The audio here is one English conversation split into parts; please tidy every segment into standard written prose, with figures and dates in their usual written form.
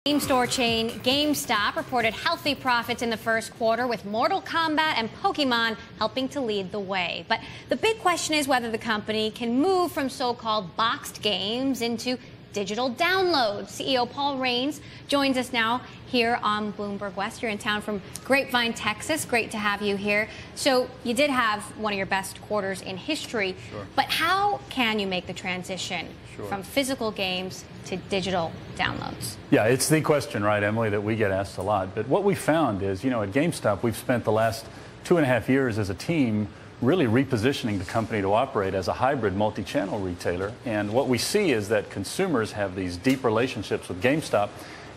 Game store chain GameStop reported healthy profits in the first quarter, with Mortal Kombat and Pokemon helping to lead the way. But the big question is whether the company can move from so-called boxed games into digital downloads. CEO Paul Raines joins us now here on Bloomberg West. You're in town from Grapevine, Texas. Great to have you here. So you did have one of your best quarters in history. Sure. But how can you make the transition from physical games to digital downloads? Yeah, it's the question, right, Emily, that we get asked a lot. But what we found is, at GameStop, we've spent the last 2.5 years as a team really repositioning the company to operate as a hybrid multi-channel retailer. And what we see is that consumers have these deep relationships with GameStop,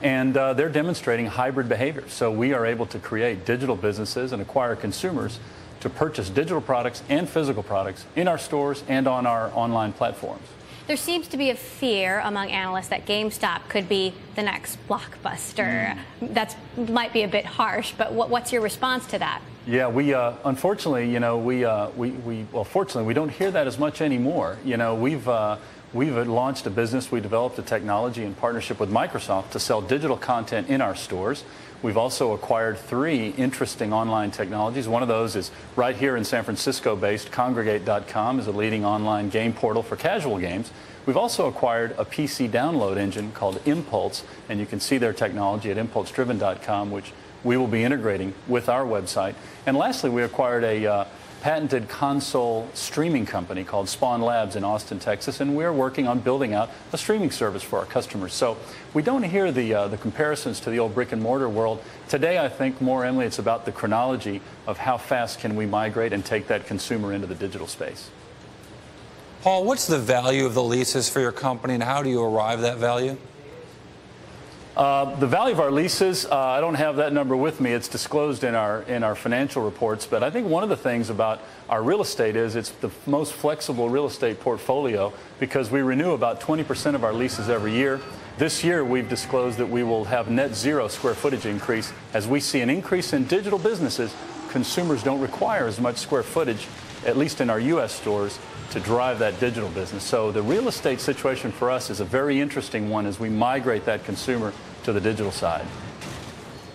and they're demonstrating hybrid behavior. So we are able to create digital businesses and acquire consumers to purchase digital products and physical products in our stores and on our online platforms. There seems to be a fear among analysts that GameStop could be the next Blockbuster. That might be a bit harsh, but what's your response to that? Yeah, we unfortunately, fortunately, we don't hear that as much anymore. We've launched a business. We developed a technology in partnership with Microsoft to sell digital content in our stores. We've also acquired 3 interesting online technologies. One of those is right here in San Francisco-based Kongregate.com, is a leading online game portal for casual games. We've also acquired a PC download engine called Impulse, and you can see their technology at impulsedriven.com, which we will be integrating with our website. And lastly, we acquired a patented console streaming company called Spawn Labs in Austin, Texas, and we're working on building out a streaming service for our customers. So we don't hear the comparisons to the old brick and mortar world. Today, I think more, Emily, it's about the chronology of how fast can we migrate and take that consumer into the digital space. Paul, what's the value of the leases for your company, and how do you arrive at that value? The value of our leases, I don't have that number with me. It's disclosed in our financial reports. But I think one of the things about our real estate is it's the most flexible real estate portfolio because we renew about 20% of our leases every year. This year, we've disclosed that we will have net zero square footage increase. As we see an increase in digital businesses, consumers don't require as much square footage, at least in our U.S. stores, to drive that digital business. So the real estate situation for us is a very interesting one as we migrate that consumer to the digital side.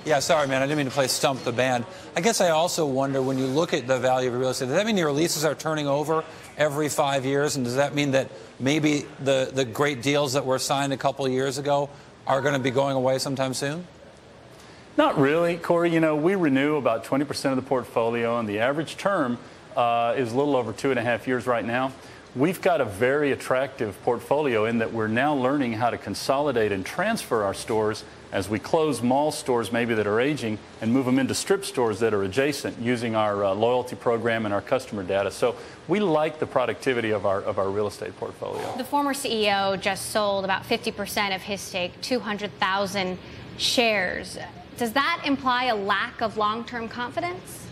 Yeah, sorry, man, I didn't mean to play stump the band. I guess I also wonder, when you look at the value of real estate, does that mean your leases are turning over every 5 years? And does that mean that maybe the great deals that were signed a couple of years ago are going to be going away sometime soon? Not really, Corey. We renew about 20% of the portfolio, and the average term is a little over 2.5 years right now. We've got a very attractive portfolio in that we're now learning how to consolidate and transfer our stores as we close mall stores maybe that are aging and move them into strip stores that are adjacent using our loyalty program and our customer data. So we like the productivity of our real estate portfolio. The former CEO just sold about 50% of his stake, 200,000 shares. Does that imply a lack of long-term confidence?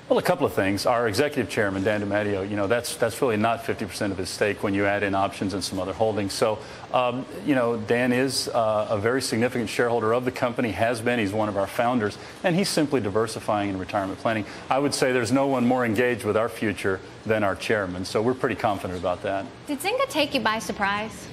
Well, a couple of things. Our executive chairman, Dan DiMatteo, that's really not 50% of his stake when you add in options and some other holdings. So, Dan is a very significant shareholder of the company, has been. He's one of our founders, and he's simply diversifying in retirement planning. I would say there's no one more engaged with our future than our chairman, so we're pretty confident about that. Did Zynga take you by surprise?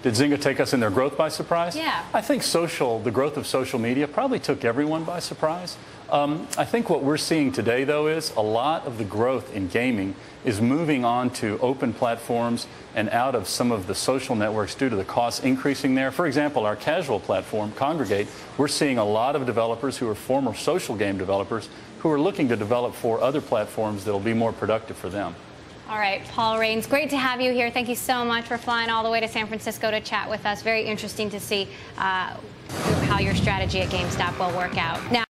Did Zynga take us in their growth by surprise? Yeah. I think the growth of social media probably took everyone by surprise. I think what we're seeing today, though, is a lot of the growth in gaming is moving on to open platforms and out of some of the social networks due to the costs increasing there. For example, our casual platform, Kongregate, we're seeing a lot of developers who are former social game developers who are looking to develop for other platforms that will be more productive for them. All right, Paul Raines, great to have you here. Thank you so much for flying all the way to San Francisco to chat with us. Very interesting to see how your strategy at GameStop will work out. Now,